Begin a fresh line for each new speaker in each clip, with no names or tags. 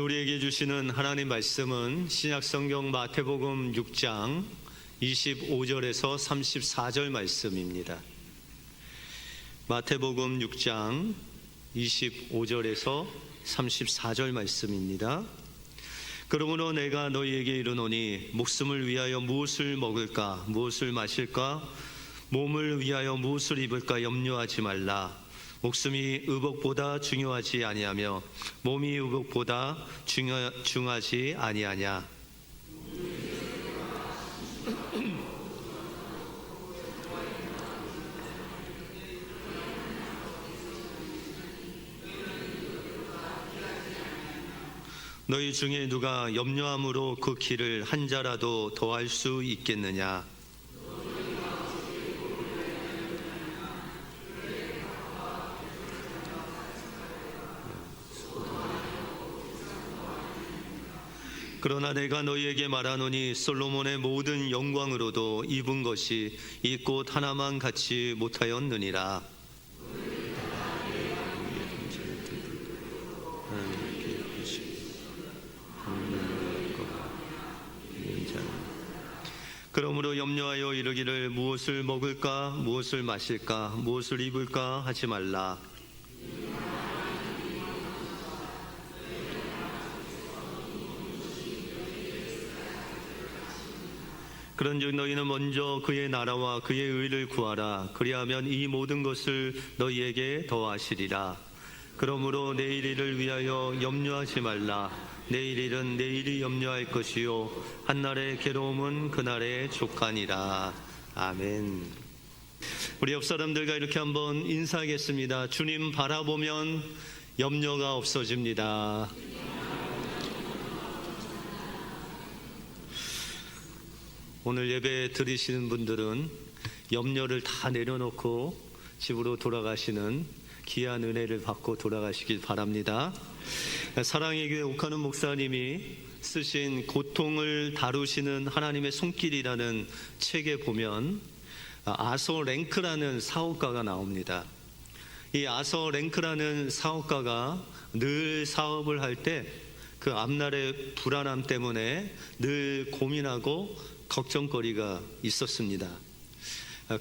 우리에게 주시는 하나님 말씀은 신약성경 마태복음 6장 25절에서 34절 말씀입니다. 마태복음 6장 25절에서 34절 말씀입니다. 그러므로 내가 너희에게 이르노니 목숨을 위하여 무엇을 먹을까 무엇을 마실까 몸을 위하여 무엇을 입을까 염려하지 말라. 목숨이 의복보다 중요하지 아니하며 몸이 의복보다 중하지 아니하냐. 너희 중에 누가 염려함으로 그 길을 한 자라도 더할 수 있겠느냐. 그러나 내가 너희에게 말하노니 솔로몬의 모든 영광으로도 입은 것이 이 꽃 하나만 갖지 못하였느니라. 그러므로 염려하여 이르기를 무엇을 먹을까 무엇을 마실까 무엇을 입을까 하지 말라. 그런즉 너희는 먼저 그의 나라와 그의 의를 구하라. 그리하면 이 모든 것을 너희에게 더하시리라. 그러므로 내일 일을 위하여 염려하지 말라. 내일 일은 내일이 염려할 것이요 한날의 괴로움은 그날의 족하니라. 아멘. 우리 옆 사람들과 이렇게 한번 인사하겠습니다. 주님 바라보면 염려가 없어집니다. 오늘 예배 드리시는 분들은 염려를 다 내려놓고 집으로 돌아가시는 귀한 은혜를 받고 돌아가시길 바랍니다. 사랑의 교회 옥하는 목사님이 쓰신 고통을 다루시는 하나님의 손길이라는 책에 보면 아서 랭크라는 사업가가 나옵니다. 이 아서 랭크라는 사업가가 늘 사업을 할 때 그 앞날의 불안함 때문에 늘 고민하고 걱정거리가 있었습니다.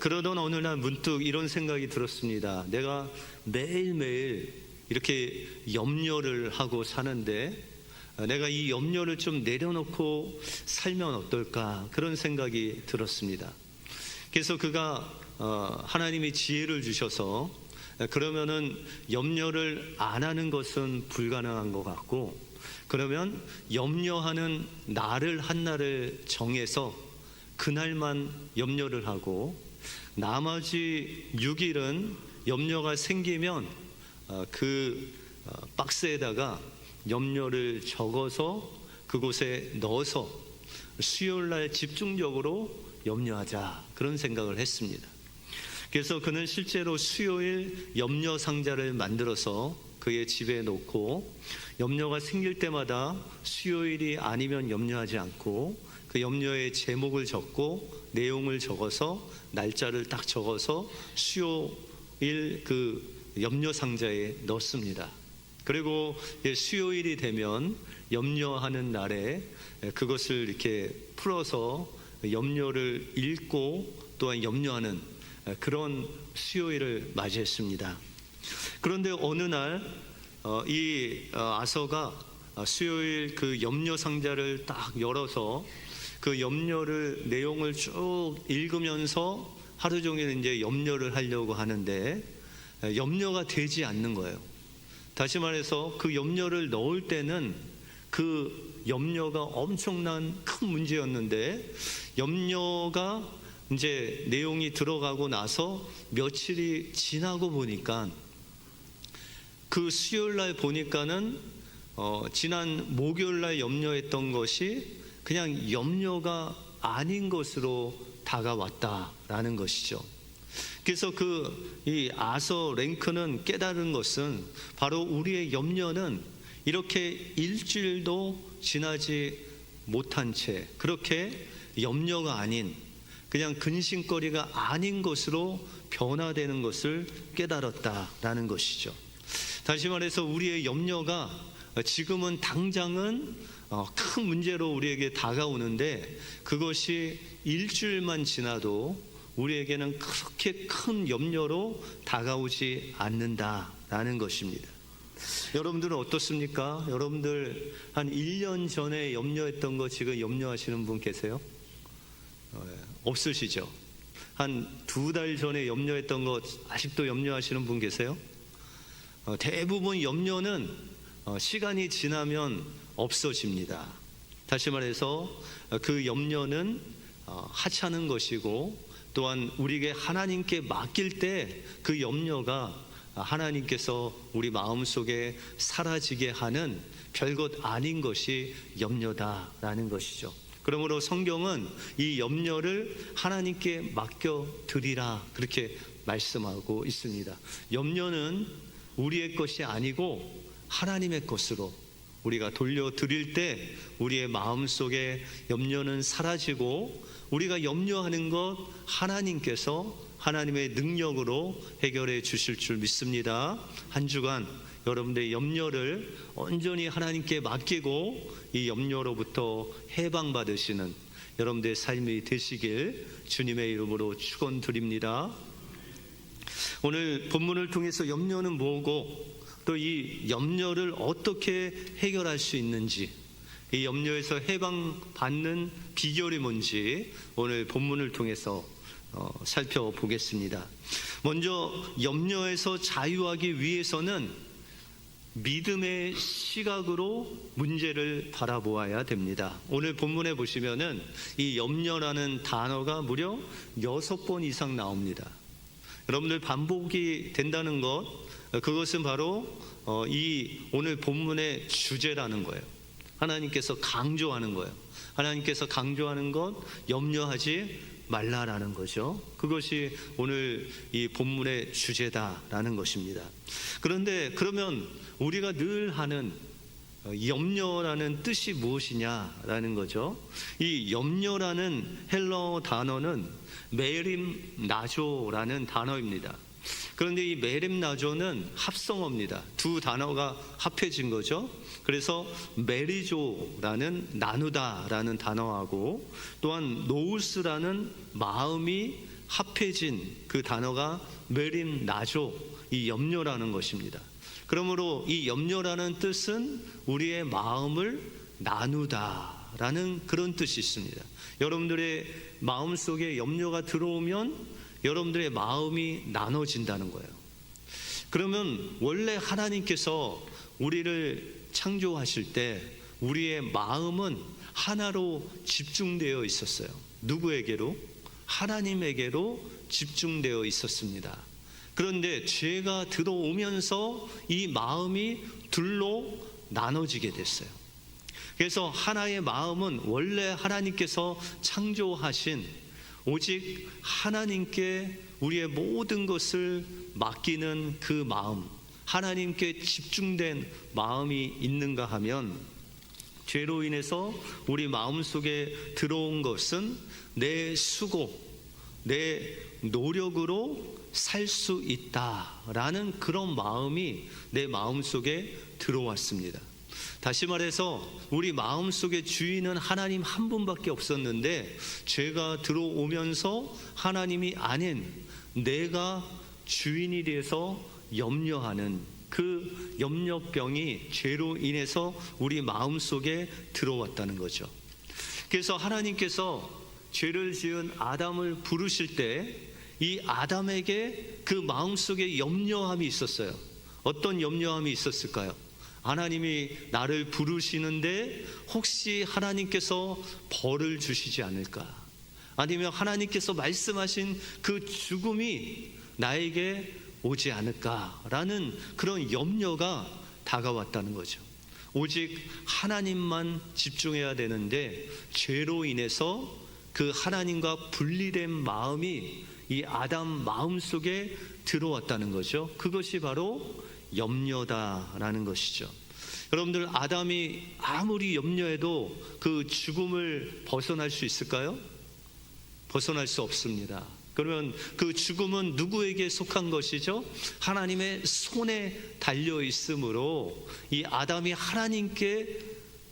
그러던 어느 날 문득 이런 생각이 들었습니다. 내가 매일매일 이렇게 염려를 하고 사는데 내가 이 염려를 좀 내려놓고 살면 어떨까 그런 생각이 들었습니다. 그래서 그가 하나님이 지혜를 주셔서 그러면은 염려를 안 하는 것은 불가능한 것 같고 그러면 염려하는 날을 한 날을 정해서 그날만 염려를 하고 나머지 6일은 염려가 생기면 그 박스에다가 염려를 적어서 그곳에 넣어서 수요일날 집중적으로 염려하자 그런 생각을 했습니다. 그래서 그는 실제로 수요일 염려 상자를 만들어서 그의 집에 놓고 염려가 생길 때마다 수요일이 아니면 염려하지 않고 그 염려의 제목을 적고 내용을 적어서 날짜를 딱 적어서 수요일 그 염려 상자에 넣습니다. 그리고 수요일이 되면 염려하는 날에 그것을 이렇게 풀어서 염려를 읽고 또한 염려하는 그런 수요일을 맞이했습니다. 그런데 어느 날 이 아서가 수요일 그 염려 상자를 딱 열어서 그 염려를 내용을 쭉 읽으면서 하루 종일 이제 염려를 하려고 하는데 염려가 되지 않는 거예요. 다시 말해서 그 염려를 넣을 때는 그 염려가 엄청난 큰 문제였는데 염려가 이제 내용이 들어가고 나서 며칠이 지나고 보니까 그 수요일날 보니까는 지난 목요일날 염려했던 것이 그냥 염려가 아닌 것으로 다가왔다라는 것이죠. 그래서 이 아서 랭크는 깨달은 것은 바로 우리의 염려는 이렇게 일주일도 지나지 못한 채 그렇게 염려가 아닌 그냥 근심거리가 아닌 것으로 변화되는 것을 깨달았다라는 것이죠. 다시 말해서 우리의 염려가 지금은 당장은 큰 문제로 우리에게 다가오는데 그것이 일주일만 지나도 우리에게는 그렇게 큰 염려로 다가오지 않는다라는 것입니다. 여러분들은 어떻습니까? 여러분들 한 1년 전에 염려했던 거 지금 염려하시는 분 계세요? 없으시죠? 한 2달 전에 염려했던 거 아직도 염려하시는 분 계세요? 대부분 염려는 시간이 지나면 없어집니다. 다시 말해서 그 염려는 하찮은 것이고, 또한 우리에게 하나님께 맡길 때 그 염려가 하나님께서 우리 마음속에 사라지게 하는 별것 아닌 것이 염려다라는 것이죠. 그러므로 성경은 이 염려를 하나님께 맡겨드리라 그렇게 말씀하고 있습니다. 염려는 우리의 것이 아니고 하나님의 것으로 우리가 돌려드릴 때 우리의 마음속에 염려는 사라지고, 우리가 염려하는 것 하나님께서 하나님의 능력으로 해결해 주실 줄 믿습니다. 한 주간 여러분들의 염려를 온전히 하나님께 맡기고 이 염려로부터 해방받으시는 여러분들의 삶이 되시길 주님의 이름으로 축원드립니다. 오늘 본문을 통해서 염려는 뭐고, 또 이 염려를 어떻게 해결할 수 있는지, 이 염려에서 해방받는 비결이 뭔지 오늘 본문을 통해서 살펴보겠습니다. 먼저 염려에서 자유하기 위해서는 믿음의 시각으로 문제를 바라보아야 됩니다. 오늘 본문에 보시면은 이 염려라는 단어가 무려 6번 이상 나옵니다. 여러분들 반복이 된다는 것, 그것은 바로 이 오늘 본문의 주제라는 거예요. 하나님께서 강조하는 거예요. 하나님께서 강조하는 것, 염려하지 말라라는 거죠. 그것이 오늘 이 본문의 주제다라는 것입니다. 그런데 그러면 우리가 늘 하는 염려라는 뜻이 무엇이냐라는 거죠. 이 염려라는 헬라어 단어는 메림 나조라는 단어입니다. 그런데 이 메림 나조는 합성어입니다. 두 단어가 합해진 거죠. 그래서 메리조라는 나누다라는 단어하고, 또한 노우스라는 마음이 합해진 그 단어가 메림 나조, 이 염려라는 것입니다. 그러므로 이 염려라는 뜻은 우리의 마음을 나누다라는 그런 뜻이 있습니다. 여러분들의 마음속에 염려가 들어오면 여러분들의 마음이 나눠진다는 거예요. 그러면 원래 하나님께서 우리를 창조하실 때 우리의 마음은 하나로 집중되어 있었어요. 누구에게로? 하나님에게로 집중되어 있었습니다. 그런데 죄가 들어오면서 이 마음이 둘로 나눠지게 됐어요. 그래서 하나의 마음은 원래 하나님께서 창조하신 오직 하나님께 우리의 모든 것을 맡기는 그 마음, 하나님께 집중된 마음이 있는가 하면, 죄로 인해서 우리 마음속에 들어온 것은 내 수고, 내 노력으로 살 수 있다라는 그런 마음이 내 마음속에 들어왔습니다. 다시 말해서 우리 마음속의 주인은 하나님 한 분밖에 없었는데, 죄가 들어오면서 하나님이 아닌 내가 주인이 돼서 염려하는 그 염려병이 죄로 인해서 우리 마음속에 들어왔다는 거죠. 그래서 하나님께서 죄를 지은 아담을 부르실 때 이 아담에게 그 마음속에 염려함이 있었어요. 어떤 염려함이 있었을까요? 하나님이 나를 부르시는데 혹시 하나님께서 벌을 주시지 않을까? 아니면 하나님께서 말씀하신 그 죽음이 나에게 오지 않을까라는 그런 염려가 다가왔다는 거죠. 오직 하나님만 집중해야 되는데 죄로 인해서 그 하나님과 분리된 마음이 이 아담 마음속에 들어왔다는 거죠. 그것이 바로 염려다라는 것이죠. 여러분들, 아담이 아무리 염려해도 그 죽음을 벗어날 수 있을까요? 벗어날 수 없습니다. 그러면 그 죽음은 누구에게 속한 것이죠? 하나님의 손에 달려 있으므로 이 아담이 하나님께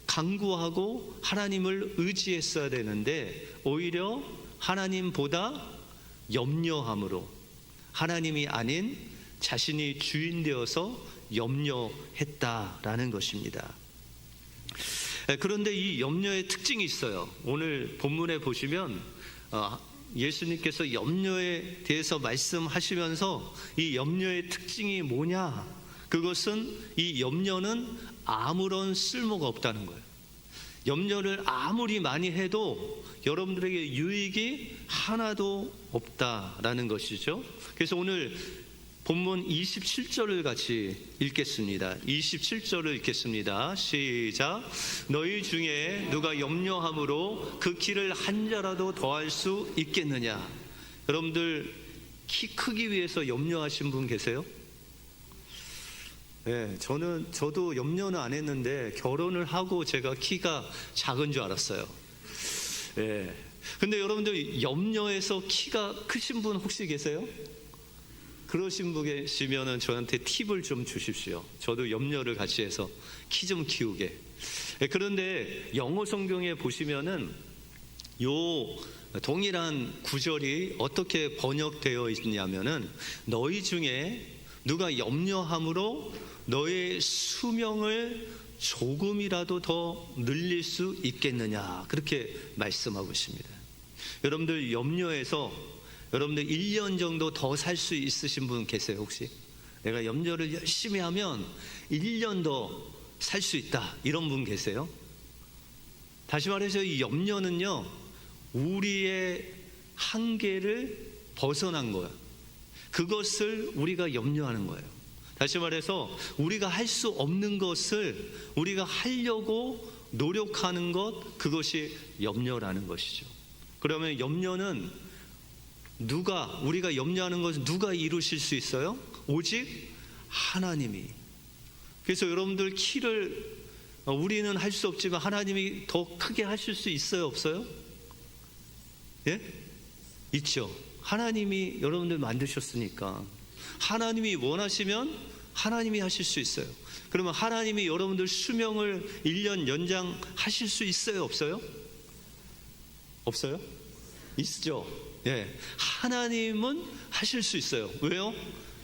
간구하고 하나님을 의지했어야 되는데 오히려 하나님보다 염려함으로 하나님이 아닌 자신이 주인 되어서 염려했다라는 것입니다. 그런데 이 염려의 특징이 있어요. 오늘 본문에 보시면 예수님께서 염려에 대해서 말씀하시면서 이 염려의 특징이 뭐냐? 그것은 이 염려는 아무런 쓸모가 없다는 거예요. 염려를 아무리 많이 해도 여러분들에게 유익이 하나도 없다라는 것이죠. 그래서 오늘 본문 27절을 같이 읽겠습니다. 27절을 읽겠습니다. 시작. 너희 중에 누가 염려함으로 그 키를 한 자라도 더할 수 있겠느냐? 여러분들 키 크기 위해서 염려하신 분 계세요? 네, 저도 염려는 안 했는데 결혼을 하고 제가 키가 작은 줄 알았어요. 네. 근데 여러분들 염려해서 키가 크신 분 혹시 계세요? 그러신 분 계시면 저한테 팁을 좀 주십시오. 저도 염려를 같이 해서 키 좀 키우게. 그런데 영어 성경에 보시면은 요 동일한 구절이 어떻게 번역되어 있냐면은 너희 중에 누가 염려함으로 너의 수명을 조금이라도 더 늘릴 수 있겠느냐, 그렇게 말씀하고 있습니다. 여러분들 염려해서 여러분들 1년 정도 더 살 수 있으신 분 계세요 혹시? 내가 염려를 열심히 하면 1년 더 살 수 있다, 이런 분 계세요? 다시 말해서 이 염려는요 우리의 한계를 벗어난 거예요. 그것을 우리가 염려하는 거예요. 다시 말해서 우리가 할 수 없는 것을 우리가 하려고 노력하는 것, 그것이 염려라는 것이죠. 그러면 염려는 우리가 염려하는 것은 누가 이루실 수 있어요? 오직 하나님이. 그래서 여러분들 키를 우리는 할 수 없지만 하나님이 더 크게 하실 수 있어요, 없어요? 예? 있죠. 하나님이 여러분들 만드셨으니까 하나님이 원하시면 하나님이 하실 수 있어요. 그러면 하나님이 여러분들 수명을 1년 연장하실 수 있어요, 없어요? 없어요? 있죠. 예, 하나님은 하실 수 있어요. 왜요?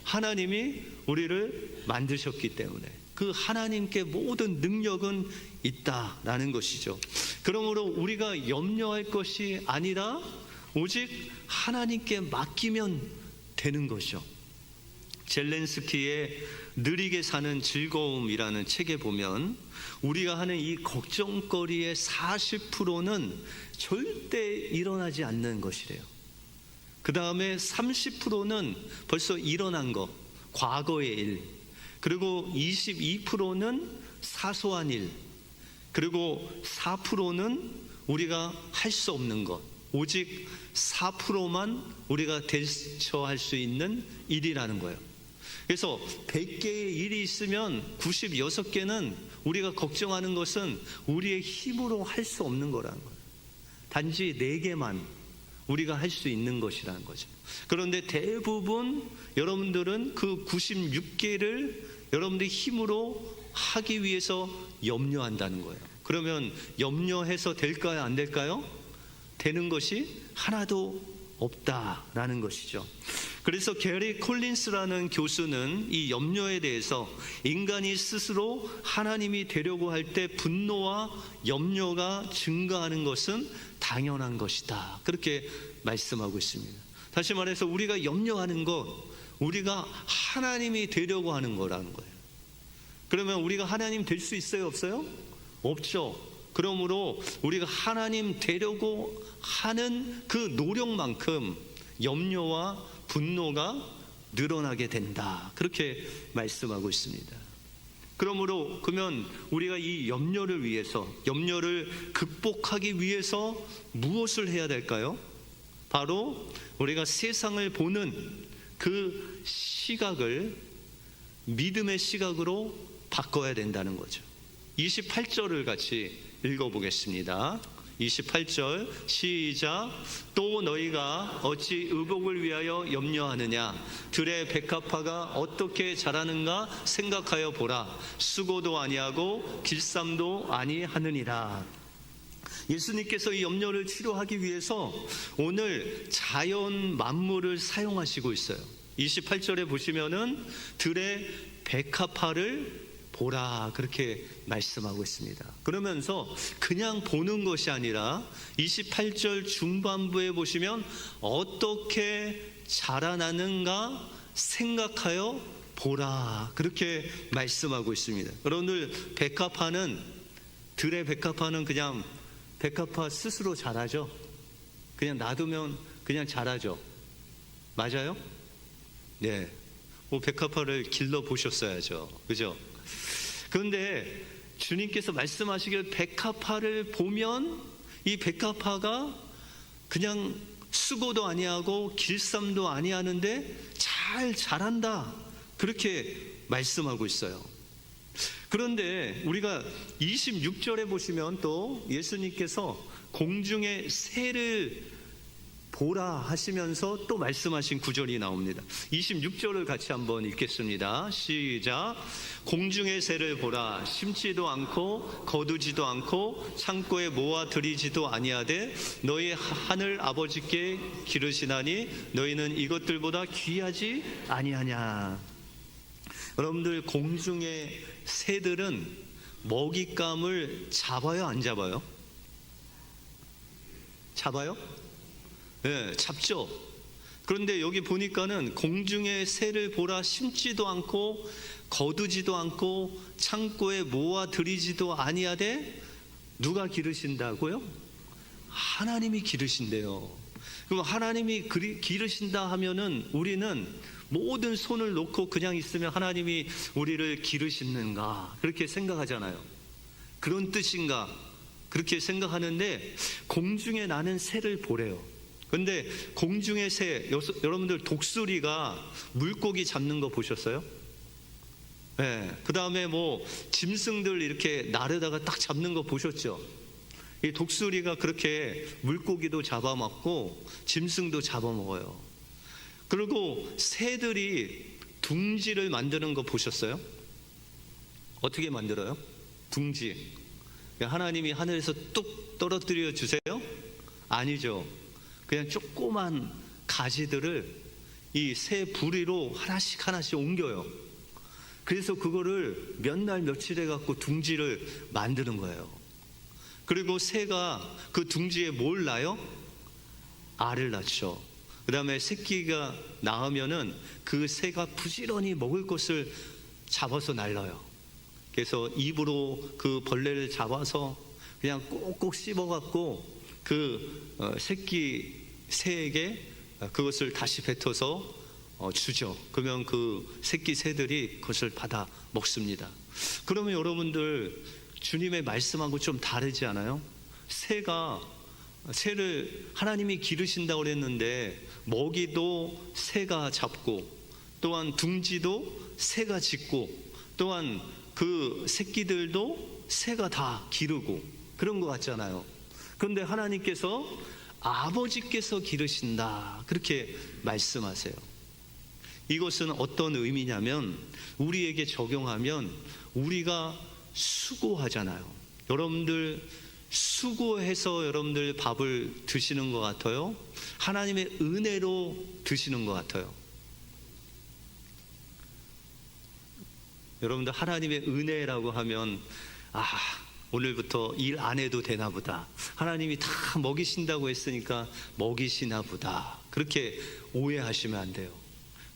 하나님이 우리를 만드셨기 때문에 그 하나님께 모든 능력은 있다라는 것이죠. 그러므로 우리가 염려할 것이 아니라 오직 하나님께 맡기면 되는 것이죠. 젤렌스키의 느리게 사는 즐거움이라는 책에 보면 우리가 하는 이 걱정거리의 40%는 절대 일어나지 않는 것이래요. 그 다음에 30%는 벌써 일어난 것, 과거의 일, 그리고 22%는 사소한 일, 그리고 4%는 우리가 할 수 없는 것, 오직 4%만 우리가 대처할 수 있는 일이라는 거예요. 그래서 100개의 일이 있으면 96개는 우리가 걱정하는 것은 우리의 힘으로 할 수 없는 거라는 거예요. 단지 4개만 우리가 할 수 있는 것이라는 거죠. 그런데 대부분 여러분들은 그 96개를 여러분들의 힘으로 하기 위해서 염려한다는 거예요. 그러면 염려해서 될까요, 안 될까요? 되는 것이 하나도 없다라는 것이죠. 그래서 게리 콜린스라는 교수는 이 염려에 대해서 인간이 스스로 하나님이 되려고 할 때 분노와 염려가 증가하는 것은 당연한 것이다, 그렇게 말씀하고 있습니다. 다시 말해서 우리가 염려하는 것, 우리가 하나님이 되려고 하는 거라는 거예요. 그러면 우리가 하나님 될 수 있어요, 없어요? 없죠. 그러므로 우리가 하나님 되려고 하는 그 노력만큼 염려와 분노가 늘어나게 된다, 그렇게 말씀하고 있습니다. 그러면 우리가 이 염려를 위해서, 염려를 극복하기 위해서 무엇을 해야 될까요? 바로 우리가 세상을 보는 그 시각을 믿음의 시각으로 바꿔야 된다는 거죠. 28절을 같이 읽어보겠습니다. 28절 시작. 또 너희가 어찌 의복을 위하여 염려하느냐. 들의 백합화가 어떻게 자라는가 생각하여 보라. 수고도 아니하고 길쌈도 아니하느니라. 예수님께서 이 염려를 치료하기 위해서 오늘 자연 만물을 사용하시고 있어요. 28절에 보시면은 들의 백합화를 보라, 그렇게 말씀하고 있습니다. 그러면서 그냥 보는 것이 아니라 28절 중반부에 보시면 어떻게 자라나는가 생각하여 보라, 그렇게 말씀하고 있습니다. 여러분들, 백합화는, 들의 백합화는 그냥 백합화 스스로 자라죠. 그냥 놔두면 그냥 자라죠. 맞아요? 네. 백합화를 길러 보셨어야죠. 그죠? 그런데 주님께서 말씀하시길 백합화를 보면 이 백합화가 그냥 수고도 아니하고 길쌈도 아니하는데 잘 자란다, 그렇게 말씀하고 있어요. 그런데 우리가 26절에 보시면 또 예수님께서 공중의 새를 보라 하시면서 또 말씀하신 구절이 나옵니다. 26절을 같이 한번 읽겠습니다. 시작. 공중의 새를 보라. 심지도 않고 거두지도 않고 창고에 모아 들이지도 아니하되 너희 하늘 아버지께 기르시나니 너희는 이것들보다 귀하지 아니하냐. 여러분들, 공중의 새들은 먹잇감을 잡아요, 안 잡아요? 잡아요? 네, 잡죠. 그런데 여기 보니까는 공중의 새를 보라. 심지도 않고 거두지도 않고 창고에 모아 들이지도 아니하되 누가 기르신다고요? 하나님이 기르신대요. 그럼 하나님이 기르신다 하면은 우리는 모든 손을 놓고 그냥 있으면 하나님이 우리를 기르시는가, 그렇게 생각하잖아요. 그런 뜻인가, 그렇게 생각하는데 공중에 나는 새를 보래요. 근데 공중의 새, 여러분들 독수리가 물고기 잡는 거 보셨어요? 네. 그 다음에 뭐 짐승들 이렇게 나르다가 딱 잡는 거 보셨죠? 이 독수리가 그렇게 물고기도 잡아먹고 짐승도 잡아먹어요. 그리고 새들이 둥지를 만드는 거 보셨어요? 어떻게 만들어요? 둥지. 하나님이 하늘에서 뚝 떨어뜨려 주세요? 아니죠. 그냥 조그만 가지들을 이 새 부리로 하나씩 하나씩 옮겨요. 그래서 그거를 몇 날 며칠 해갖고 둥지를 만드는 거예요. 그리고 새가 그 둥지에 뭘 낳아요? 알을 낳죠. 그 다음에 새끼가 낳으면은 그 새가 부지런히 먹을 것을 잡아서 날라요. 그래서 입으로 그 벌레를 잡아서 그냥 꼭꼭 씹어갖고 그 새끼 새에게 그것을 다시 뱉어서 주죠. 그러면 그 새끼 새들이 그것을 받아 먹습니다. 그러면 여러분들, 주님의 말씀하고 좀 다르지 않아요? 새를 하나님이 기르신다고 그랬는데 먹이도 새가 잡고, 또한 둥지도 새가 짓고, 또한 그 새끼들도 새가 다 기르고, 그런 것 같잖아요. 그런데 하나님께서 아버지께서 기르신다, 그렇게 말씀하세요. 이것은 어떤 의미냐면, 우리에게 적용하면 우리가 수고하잖아요. 여러분들 수고해서 여러분들 밥을 드시는 것 같아요? 하나님의 은혜로 드시는 것 같아요? 여러분들, 하나님의 은혜라고 하면 오늘부터 일 안 해도 되나 보다, 하나님이 다 먹이신다고 했으니까 먹이시나 보다, 그렇게 오해하시면 안 돼요.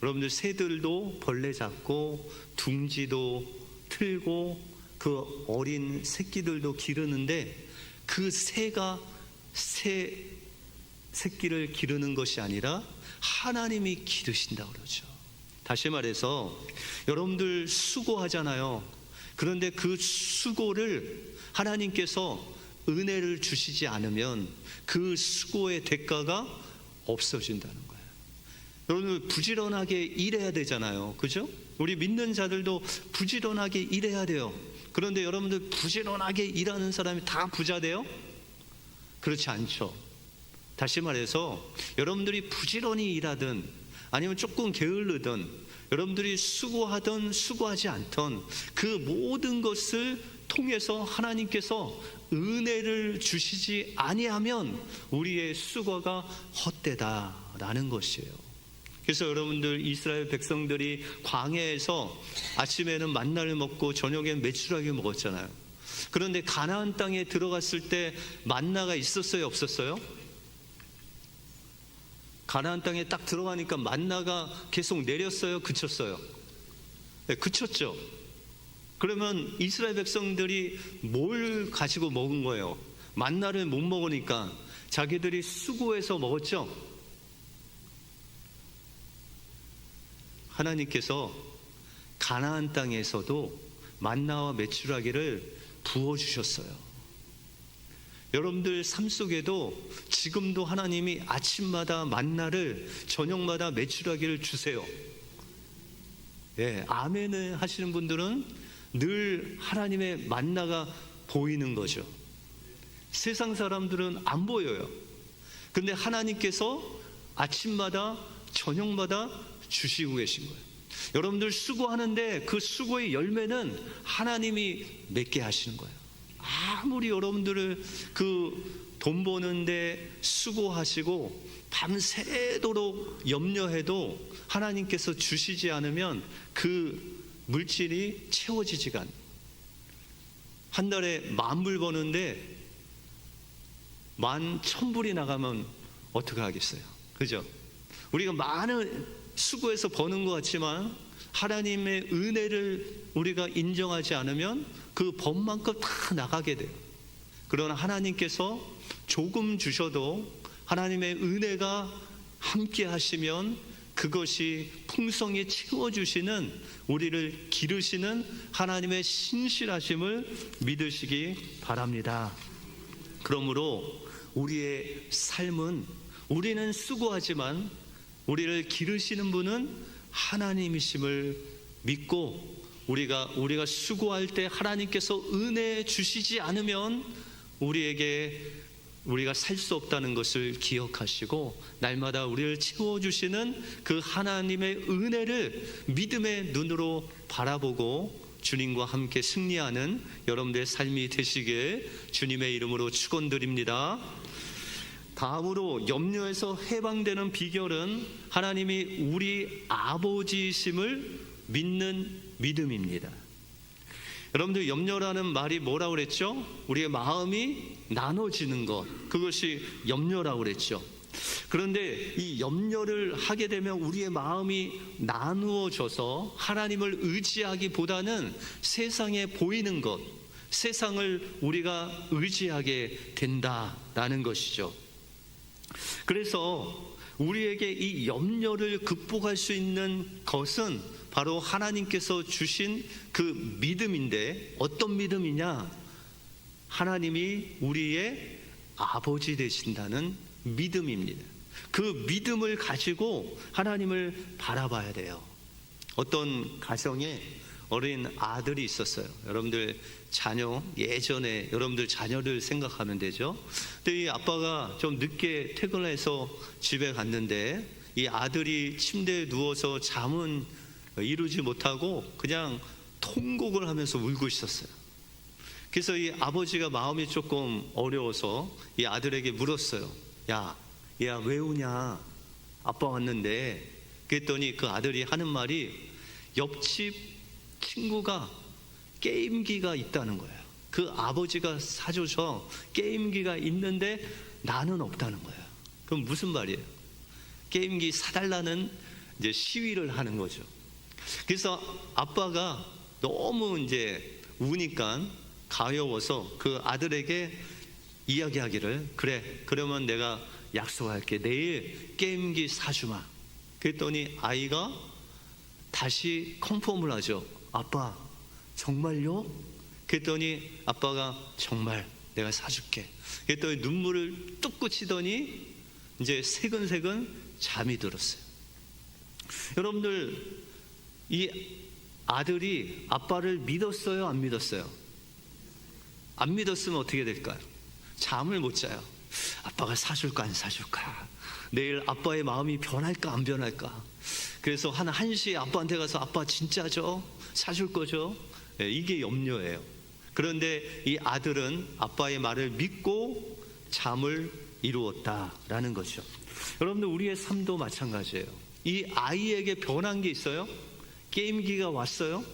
여러분들, 새들도 벌레 잡고 둥지도 틀고 그 어린 새끼들도 기르는데 그 새가 새끼를 기르는 것이 아니라 하나님이 기르신다고 그러죠. 다시 말해서 여러분들 수고하잖아요. 그런데 그 수고를 하나님께서 은혜를 주시지 않으면 그 수고의 대가가 없어진다는 거예요. 여러분, 부지런하게 일해야 되잖아요. 그죠? 우리 믿는 자들도 부지런하게 일해야 돼요. 그런데 여러분들, 부지런하게 일하는 사람이 다 부자 돼요? 그렇지 않죠. 다시 말해서 여러분들이 부지런히 일하든 아니면 조금 게을르든 여러분들이 수고하든 수고하지 않던 그 모든 것을 통해서 하나님께서 은혜를 주시지 아니하면 우리의 수고가 헛되다라는 것이에요. 그래서 여러분들 이스라엘 백성들이 광야에서 아침에는 만나를 먹고 저녁엔 메추라기 먹었잖아요. 그런데 가나안 땅에 들어갔을 때 만나가 있었어요, 없었어요? 가나안 땅에 딱 들어가니까 만나가 계속 내렸어요, 그쳤어요? 네, 그쳤죠. 그러면 이스라엘 백성들이 뭘 가지고 먹은 거예요? 만나를 못 먹으니까 자기들이 수고해서 먹었죠. 하나님께서 가나안 땅에서도 만나와 메추라기를 부어주셨어요. 여러분들 삶 속에도 지금도 하나님이 아침마다 만나를, 저녁마다 메추라기를 주세요. 예, 아멘을 하시는 분들은 늘 하나님의 만나가 보이는 거죠. 세상 사람들은 안 보여요. 근데 하나님께서 아침마다 저녁마다 주시고 계신 거예요. 여러분들 수고하는데 그 수고의 열매는 하나님이 맺게 하시는 거예요. 아무리 여러분들을 그 돈 버는데 수고하시고 밤새도록 염려해도 하나님께서 주시지 않으면 그 물질이 채워지지가 않아요. 한 달에 10,000불 버는데 11,000불이 나가면 어떻게 하겠어요? 그죠? 우리가 많은 수고해서 버는 것 같지만 하나님의 은혜를 우리가 인정하지 않으면 그 법만큼 다 나가게 돼요. 그러나 하나님께서 조금 주셔도 하나님의 은혜가 함께 하시면 그것이 풍성히 채워주시는, 우리를 기르시는 하나님의 신실하심을 믿으시기 바랍니다. 그러므로 우리의 삶은, 우리는 수고하지만 우리를 기르시는 분은 하나님이심을 믿고, 우리가 수고할 때 하나님께서 은혜 주시지 않으면 우리가 살 수 없다는 것을 기억하시고 날마다 우리를 채워주시는 그 하나님의 은혜를 믿음의 눈으로 바라보고 주님과 함께 승리하는 여러분들의 삶이 되시길 주님의 이름으로 축원드립니다. 다음으로 염려에서 해방되는 비결은 하나님이 우리 아버지이심을 믿는 믿음입니다. 여러분들 염려라는 말이 뭐라고 그랬죠? 우리의 마음이 나눠지는 것, 그것이 염려라고 그랬죠. 그런데 이 염려를 하게 되면 우리의 마음이 나누어져서 하나님을 의지하기보다는 세상에 보이는 것, 세상을 우리가 의지하게 된다라는 것이죠. 그래서 우리에게 이 염려를 극복할 수 있는 것은 바로 하나님께서 주신 그 믿음인데, 어떤 믿음이냐? 하나님이 우리의 아버지 되신다는 믿음입니다. 그 믿음을 가지고 하나님을 바라봐야 돼요. 어떤 가정에 어린 아들이 있었어요. 여러분들 자녀, 예전에 여러분들 자녀를 생각하면 되죠. 근데 이 아빠가 좀 늦게 퇴근해서 집에 갔는데 이 아들이 침대에 누워서 잠은 이루지 못하고 그냥 통곡을 하면서 울고 있었어요. 그래서 이 아버지가 마음이 조금 어려워서 이 아들에게 물었어요. 야, 왜 우냐? 아빠 왔는데. 그랬더니 그 아들이 하는 말이, 옆집 친구가 게임기가 있다는 거예요. 그 아버지가 사줘서 게임기가 있는데 나는 없다는 거예요. 그럼 무슨 말이에요? 게임기 사달라는 이제 시위를 하는 거죠. 그래서 아빠가 너무 이제 우니까 가여워서 그 아들에게 이야기하기를, 그래, 그러면 내가 약속할게. 내일 게임기 사주마. 그랬더니 아이가 다시 컨펌을 하죠. 아빠, 정말요? 그랬더니 아빠가 정말 내가 사줄게. 그랬더니 눈물을 뚝 그치더니 이제 새근새근 잠이 들었어요. 여러분들, 이 아들이 아빠를 믿었어요, 안 믿었어요? 안 믿었으면 어떻게 될까요? 잠을 못 자요. 아빠가 사줄까 안 사줄까? 내일 아빠의 마음이 변할까 안 변할까? 그래서 한 1시에 아빠한테 가서 아빠 진짜죠? 사줄 거죠? 이게 염려예요. 그런데 이 아들은 아빠의 말을 믿고 잠을 이루었다라는 거죠. 여러분들, 우리의 삶도 마찬가지예요. 이 아이에게 변한 게 있어요? 게임기가 왔어요?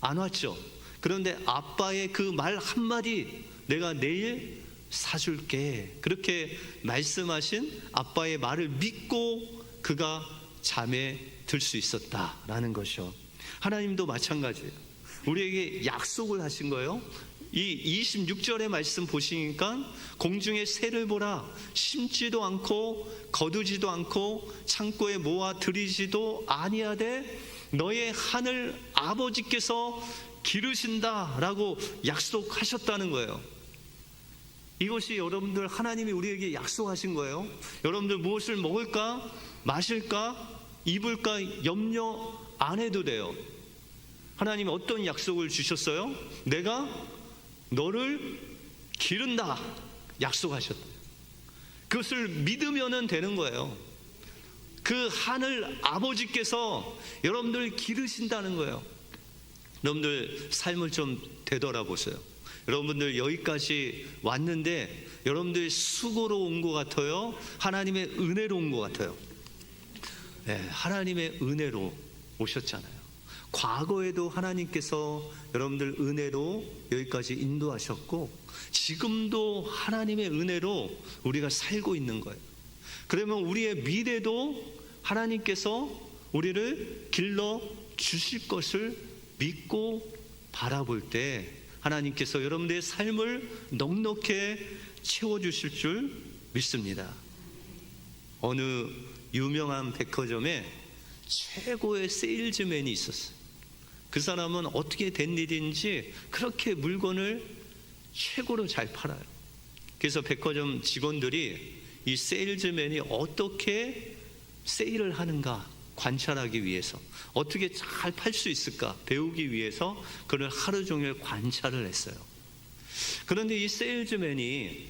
안 왔죠. 그런데 아빠의 그 말 한마디, 내가 내일 사줄게, 그렇게 말씀하신 아빠의 말을 믿고 그가 잠에 들 수 있었다라는 것이요. 하나님도 마찬가지예요. 우리에게 약속을 하신 거예요. 이 26절의 말씀 보시니까 공중의 새를 보라, 심지도 않고 거두지도 않고 창고에 모아 들이지도 아니하되 너의 하늘 아버지께서 기르신다라고 약속하셨다는 거예요. 이것이 여러분들, 하나님이 우리에게 약속하신 거예요. 여러분들 무엇을 먹을까, 마실까, 입을까 염려 안 해도 돼요. 하나님이 어떤 약속을 주셨어요? 내가 너를 기른다 약속하셨다. 그것을 믿으면 되는 거예요. 그 하늘 아버지께서 여러분들 기르신다는 거예요. 여러분들 삶을 좀 되돌아보세요. 여러분들 여기까지 왔는데 여러분들 수고로 온 것 같아요? 하나님의 은혜로 온 것 같아요? 네, 하나님의 은혜로 오셨잖아요. 과거에도 하나님께서 여러분들 은혜로 여기까지 인도하셨고 지금도 하나님의 은혜로 우리가 살고 있는 거예요. 그러면 우리의 미래도 하나님께서 우리를 길러 주실 것을 믿고 바라볼 때 하나님께서 여러분들의 삶을 넉넉히 채워주실 줄 믿습니다. 어느 유명한 백화점에 최고의 세일즈맨이 있었어요. 그 사람은 어떻게 된 일인지 그렇게 물건을 최고로 잘 팔아요. 그래서 백화점 직원들이 이 세일즈맨이 어떻게 세일을 하는가 관찰하기 위해서, 어떻게 잘 팔 수 있을까 배우기 위해서 그를 하루 종일 관찰을 했어요. 그런데 이 세일즈맨이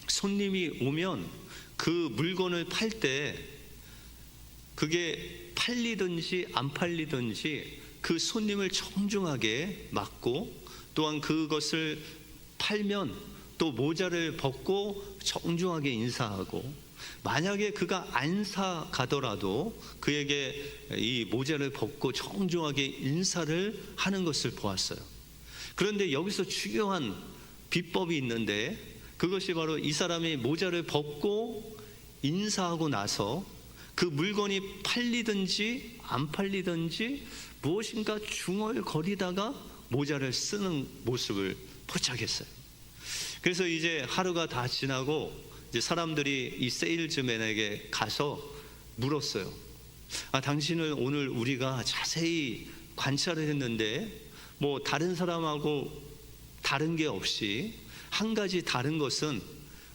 손님이 오면 그 물건을 팔 때 그게 팔리든지 안 팔리든지 그 손님을 정중하게 맞고, 또한 그것을 팔면 또 모자를 벗고 정중하게 인사하고, 만약에 그가 안 사가더라도 그에게 이 모자를 벗고 정중하게 인사를 하는 것을 보았어요. 그런데 여기서 중요한 비법이 있는데, 그것이 바로 이 사람이 모자를 벗고 인사하고 나서 그 물건이 팔리든지 안 팔리든지 무엇인가 중얼거리다가 모자를 쓰는 모습을 포착했어요. 그래서 이제 하루가 다 지나고 이제 사람들이 이 세일즈맨에게 가서 물었어요. 당신을 오늘 우리가 자세히 관찰을 했는데 뭐 다른 사람하고 다른 게 없이 한 가지 다른 것은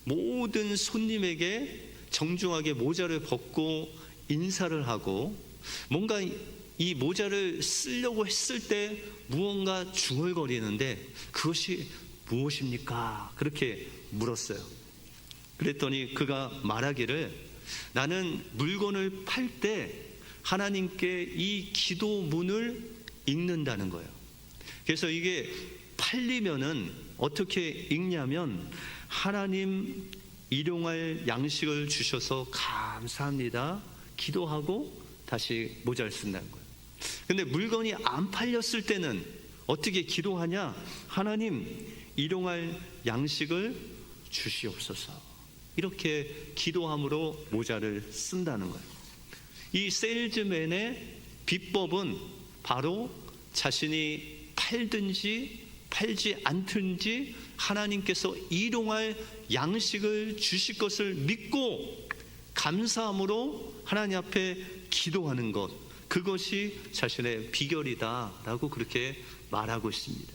모든 손님에게 정중하게 모자를 벗고 인사를 하고, 뭔가 이 모자를 쓰려고 했을 때 무언가 중얼거리는데 그것이 무엇입니까? 그렇게 물었어요. 그랬더니 그가 말하기를, 나는 물건을 팔 때 하나님께 이 기도문을 읽는다는 거예요. 그래서 이게 팔리면은 어떻게 읽냐면, 하나님 일용할 양식을 주셔서 감사합니다 기도하고 다시 모자를 쓴다는 거예요. 근데 물건이 안 팔렸을 때는 어떻게 기도하냐? 하나님 일용할 양식을 주시옵소서, 이렇게 기도함으로 모자를 쓴다는 거예요. 이 세일즈맨의 비법은 바로 자신이 팔든지 팔지 않든지 하나님께서 일용할 양식을 주실 것을 믿고 감사함으로 하나님 앞에 기도하는 것, 그것이 자신의 비결이다라고 그렇게 말하고 있습니다.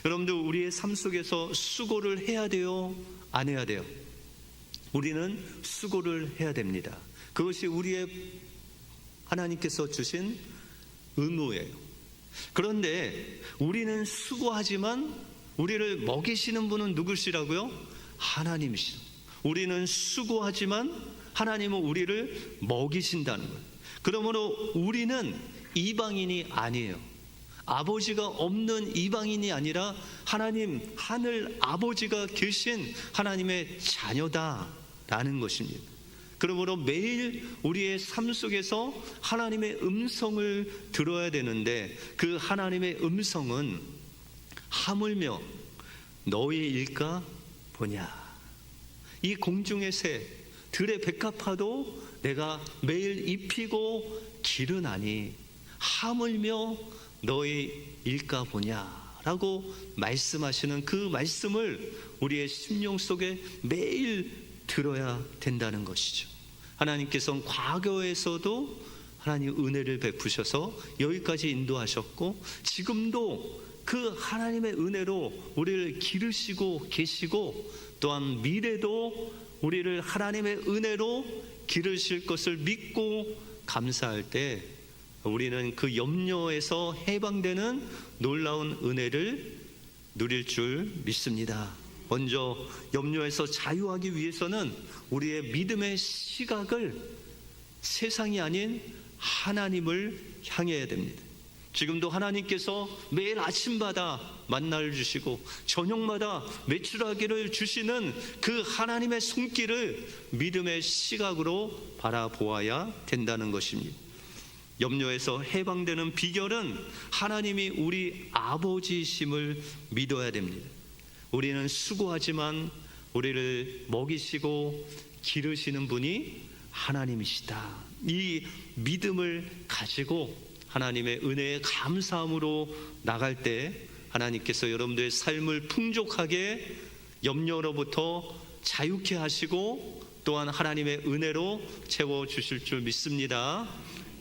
여러분들, 우리의 삶 속에서 수고를 해야 돼요? 안 해야 돼요? 우리는 수고를 해야 됩니다. 그것이 우리의 하나님께서 주신 의무예요. 그런데 우리는 수고하지만 우리를 먹이시는 분은 누구시라고요? 하나님이시죠. 우리는 수고하지만 하나님은 우리를 먹이신다는 거예요. 그러므로 우리는 이방인이 아니에요. 아버지가 없는 이방인이 아니라 하나님 하늘 아버지가 계신 하나님의 자녀다라는 것입니다. 그러므로 매일 우리의 삶 속에서 하나님의 음성을 들어야 되는데, 그 하나님의 음성은 하물며 너의 일까 보냐. 이 공중의 새 들의 백합화도 내가 매일 입히고 기르나니 하물며 너의 일까 보냐라고 말씀하시는 그 말씀을 우리의 심령 속에 매일 들어야 된다는 것이죠. 하나님께서는 과거에서도 하나님 은혜를 베푸셔서 여기까지 인도하셨고, 지금도 그 하나님의 은혜로 우리를 기르시고 계시고, 또한 미래도 우리를 하나님의 은혜로 기르실 것을 믿고 감사할 때 우리는 그 염려에서 해방되는 놀라운 은혜를 누릴 줄 믿습니다. 먼저 염려에서 자유하기 위해서는 우리의 믿음의 시각을 세상이 아닌 하나님을 향해야 됩니다. 지금도 하나님께서 매일 아침마다 만나를 주시고 저녁마다 메추라기를 주시는 그 하나님의 손길을 믿음의 시각으로 바라보아야 된다는 것입니다. 염려에서 해방되는 비결은 하나님이 우리 아버지이심을 믿어야 됩니다. 우리는 수고하지만 우리를 먹이시고 기르시는 분이 하나님이시다. 이 믿음을 가지고 하나님의 은혜에 감사함으로 나갈 때 하나님께서 여러분들의 삶을 풍족하게 염려로부터 자유케 하시고 또한 하나님의 은혜로 채워주실 줄 믿습니다.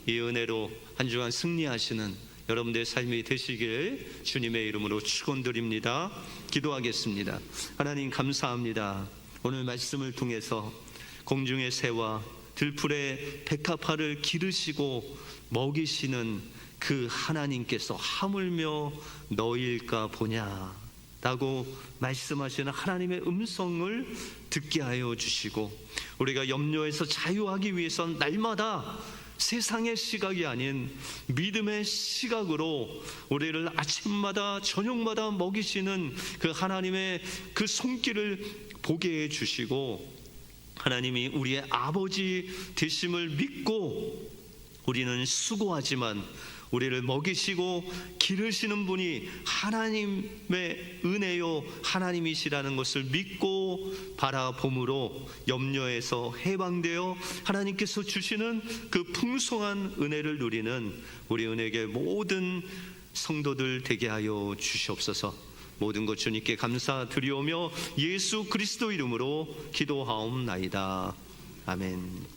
이 은혜로 한 주간 승리하시는 여러분들의 삶이 되시길 주님의 이름으로 축원드립니다. 기도하겠습니다. 하나님 감사합니다. 오늘 말씀을 통해서 공중의 새와 들풀의 백합화를 기르시고 먹이시는 그 하나님께서 하물며 너희일까 보냐 라고 말씀하시는 하나님의 음성을 듣게 하여 주시고, 우리가 염려에서 자유하기 위해서는 날마다 세상의 시각이 아닌 믿음의 시각으로 우리를 아침마다 저녁마다 먹이시는 그 하나님의 그 손길을 보게 해 주시고, 하나님이 우리의 아버지 되심을 믿고 우리는 수고하지만 우리를 먹이시고 기르시는 분이 하나님의 은혜요 하나님이시라는 것을 믿고 바라봄으로 염려에서 해방되어 하나님께서 주시는 그 풍성한 은혜를 누리는 우리 은혜의 모든 성도들 되게 하여 주시옵소서. 모든 것 주님께 감사드리오며 예수 그리스도 이름으로 기도하옵나이다. 아멘.